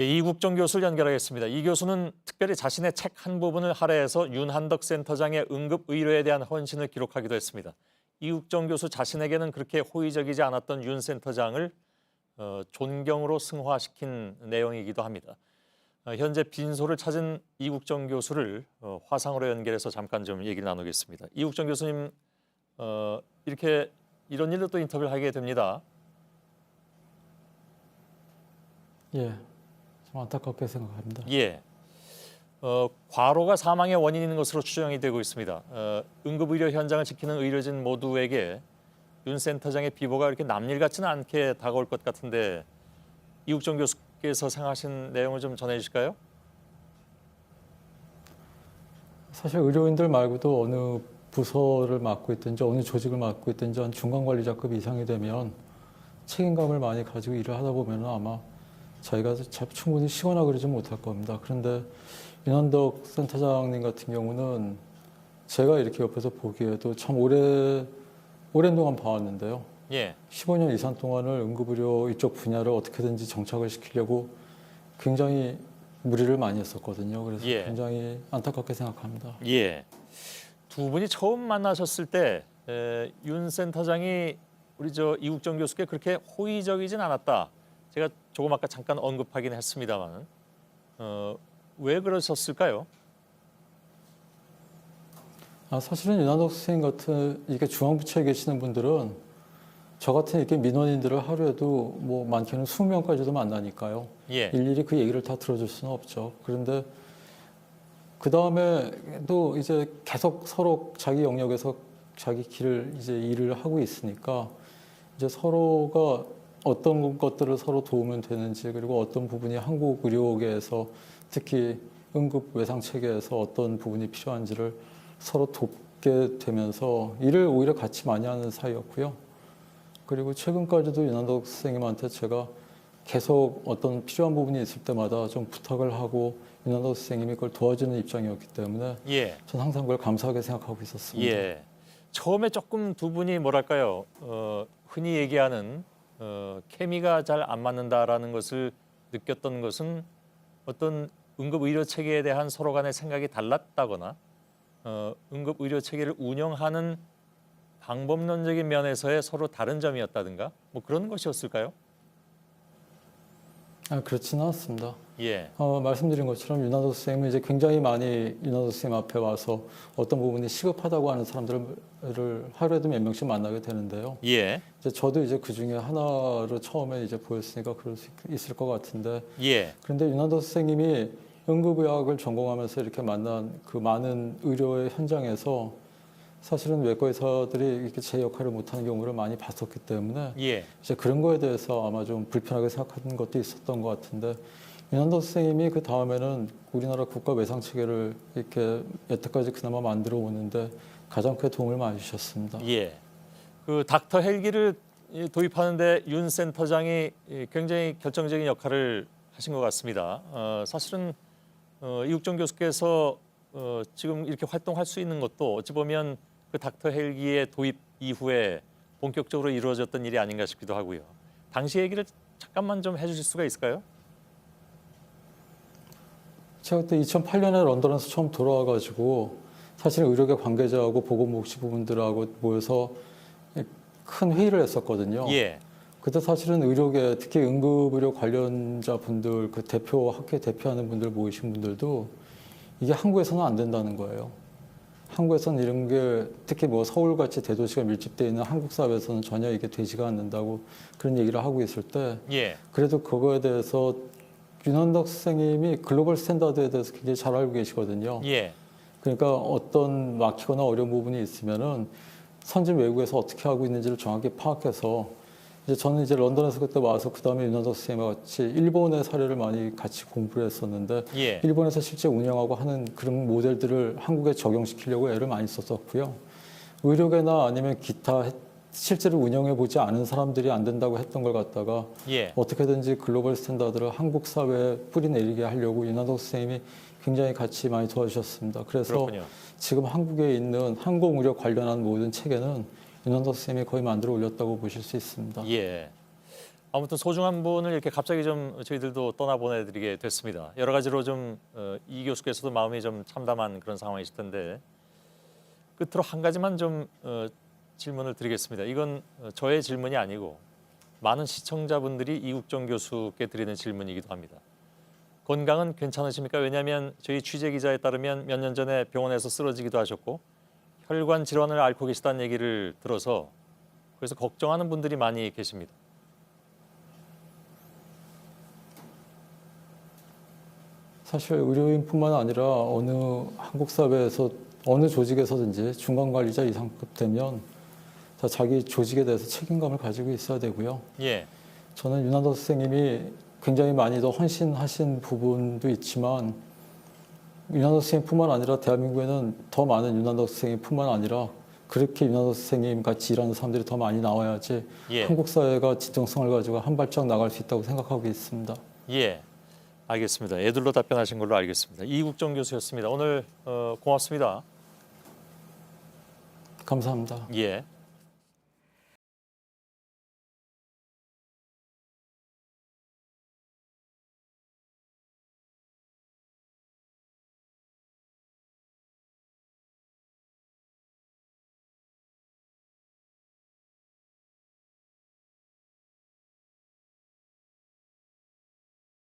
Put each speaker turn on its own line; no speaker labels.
이국정 교수를 연결하겠습니다. 이 교수는 특별히 자신의 책 한 부분을 할애해서 윤한덕 센터장의 응급의료에 대한 헌신을 기록하기도 했습니다. 이국정 교수 자신에게는 그렇게 호의적이지 않았던 윤 센터장을 존경으로 승화시킨 내용이기도 합니다. 현재 빈소를 찾은 이국정 교수를 화상으로 연결해서 잠깐 좀 얘기를 나누겠습니다. 이국정 교수님, 이렇게 이런 일로 또 인터뷰를 하게 됩니다.
예, 좀 안타깝게 생각합니다.
예. 과로가 사망의 원인인 것으로 추정이 되고 있습니다. 응급의료 현장을 지키는 의료진 모두에게 윤 센터장의 비보가 이렇게 남일 같지는 않게 다가올 것 같은데 이국정 교수께서 생각하신 내용을 좀 전해 주실까요?
사실 의료인들 말고도 어느 부서를 맡고 있든지 어느 조직을 맡고 있든지 한 중간관리자급 이상이 되면 책임감을 많이 가지고 일을 하다 보면 아마 자기가 충분히 쉬거나 그러지 못할 겁니다. 그런데 윤한덕 센터장님 같은 경우는 제가 이렇게 옆에서 보기에도 참 오랜 동안 봐왔는데요.
예.
15년 이상 동안을 응급의료 이쪽 분야를 어떻게든지 정착을 시키려고 굉장히 무리를 많이 했었거든요. 그래서
예.
굉장히 안타깝게 생각합니다.
예. 두 분이 처음 만나셨을 때 윤 센터장이 우리 이국정 교수께 그렇게 호의적이진 않았다. 제가 조금 아까 잠깐 언급하긴 했습니다만 왜 그러셨을까요?
사실은 윤한덕 선생님 같은 이게 중앙부처에 계시는 분들은 저 같은 이렇게 민원인들을 하루에도 뭐 많게는 20명까지도 만나니까요.
예.
일일이 그 얘기를 다 들어줄 수는 없죠. 그런데 그 다음에도 이제 계속 서로 자기 영역에서 자기 길을 이제 일을 하고 있으니까 이제 서로가 어떤 것들을 서로 도우면 되는지 그리고 어떤 부분이 한국 의료계에서 특히 응급 외상 체계에서 어떤 부분이 필요한지를 서로 돕게 되면서 일을 오히려 같이 많이 하는 사이였고요. 그리고 최근까지도 윤한덕 선생님한테 제가 계속 어떤 필요한 부분이 있을 때마다 좀 부탁을 하고 윤한덕 선생님이 그걸 도와주는 입장이었기 때문에
예.
저는 항상 그걸 감사하게 생각하고 있었습니다.
예. 처음에 조금 두 분이 뭐랄까요? 흔히 얘기하는 케미가 잘 안 맞는다라는 것을 느꼈던 것은 어떤 응급 의료 체계에 대한 서로 간의 생각이 달랐다거나 응급 의료 체계를 운영하는 방법론적인 면에서의 서로 다른 점이었다든가 뭐 그런 것이었을까요?
그렇지는 않습니다.
예.
말씀드린 것처럼 윤한덕 선생님은 이제 굉장히 많이 윤한덕 선생님 앞에 와서 어떤 부분이 시급하다고 하는 사람들을 하루에도 몇 명씩 만나게 되는데요.
예.
이제 저도 이제 그 중에 하나로 처음에 이제 보였으니까 그럴 수 있을 것 같은데.
예.
그런데 윤한덕 선생님이 응급의학을 전공하면서 이렇게 만난 그 많은 의료의 현장에서 사실은 외과 의사들이 이렇게 제 역할을 못하는 경우를 많이 봤었기 때문에
예.
이제 그런 거에 대해서 아마 좀 불편하게 생각하는 것도 있었던 것 같은데 윤한덕 선생님이 그 다음에는 우리나라 국가 외상 체계를 이렇게 여태까지 그나마 만들어 오는데 가장 큰 도움을 많이 주셨습니다.
예. 그 닥터 헬기를 도입하는데 윤 센터장이 굉장히 결정적인 역할을 하신 것 같습니다. 사실은 이국정 교수께서 지금 이렇게 활동할 수 있는 것도 어찌 보면 그 닥터 헬기의 도입 이후에 본격적으로 이루어졌던 일이 아닌가 싶기도 하고요. 당시 얘기를 잠깐만 좀 해주실 수가 있을까요?
제가 그때 2008년에 런던에서 처음 돌아와가지고 사실 의료계 관계자하고 보건복지부분들하고 모여서 큰 회의를 했었거든요.
예.
그때 사실은 의료계 특히 응급의료 관련자 분들 그 학회 대표하는 분들 모이신 분들도 이게 한국에서는 안 된다는 거예요. 한국에서는 이런 게 특히 뭐 서울같이 대도시가 밀집되어 있는 한국 사회에서는 전혀 이게 되지가 않는다고 그런 얘기를 하고 있을 때
예.
그래도 그거에 대해서 윤한덕 선생님이 글로벌 스탠다드에 대해서 굉장히 잘 알고 계시거든요.
예.
그러니까 어떤 막히거나 어려운 부분이 있으면은 선진 외국에서 어떻게 하고 있는지를 정확히 파악해서 이제 저는 이제 런던에서 그때 와서 그 다음에 윤한덕 선생님과 같이 일본의 사례를 많이 같이 공부를 했었는데
예.
일본에서 실제 운영하고 하는 그런 모델들을 한국에 적용시키려고 애를 많이 썼었고요. 의료계나 아니면 기타 실제로 운영해 보지 않은 사람들이 안 된다고 했던 걸 갖다가
예.
어떻게든지 글로벌 스탠다드를 한국 사회에 뿌리내리게 하려고 윤한덕 선생님이 굉장히 같이 많이 도와주셨습니다. 그래서
그렇군요.
지금 한국에 있는 항공의료 관련한 모든 체계는 윤한덕 선생님이 거의 만들어 올렸다고 보실 수 있습니다.
예. 아무튼 소중한 분을 이렇게 갑자기 좀 저희들도 떠나보내드리게 됐습니다. 여러 가지로 좀 이 교수께서도 마음이 좀 참담한 그런 상황이실 텐데 끝으로 한 가지만 좀 질문을 드리겠습니다. 이건 저의 질문이 아니고 많은 시청자분들이 이국정 교수께 드리는 질문이기도 합니다. 건강은 괜찮으십니까? 왜냐하면 저희 취재 기자에 따르면 몇 년 전에 병원에서 쓰러지기도 하셨고 혈관 질환을 앓고 계시다는 얘기를 들어서 그래서 걱정하는 분들이 많이 계십니다.
사실 의료인뿐만 아니라 어느 한국 사회에서 어느 조직에서든지 중간 관리자 이상급 되면 다 자기 조직에 대해서 책임감을 가지고 있어야 되고요.
예,
저는 윤한도 선생님이 굉장히 많이 더 헌신하신 부분도 있지만 윤한도 선생님뿐만 아니라 대한민국에는 더 많은 윤한도 선생님뿐만 아니라 그렇게 윤한도 선생님 같이 일하는 사람들이 더 많이 나와야지
예.
한국 사회가 진정성을 가지고 한 발짝 나갈 수 있다고 생각하고 있습니다.
예. 알겠습니다. 애들로 답변하신 걸로 알겠습니다. 이국정 교수였습니다. 오늘 고맙습니다.
감사합니다.
예.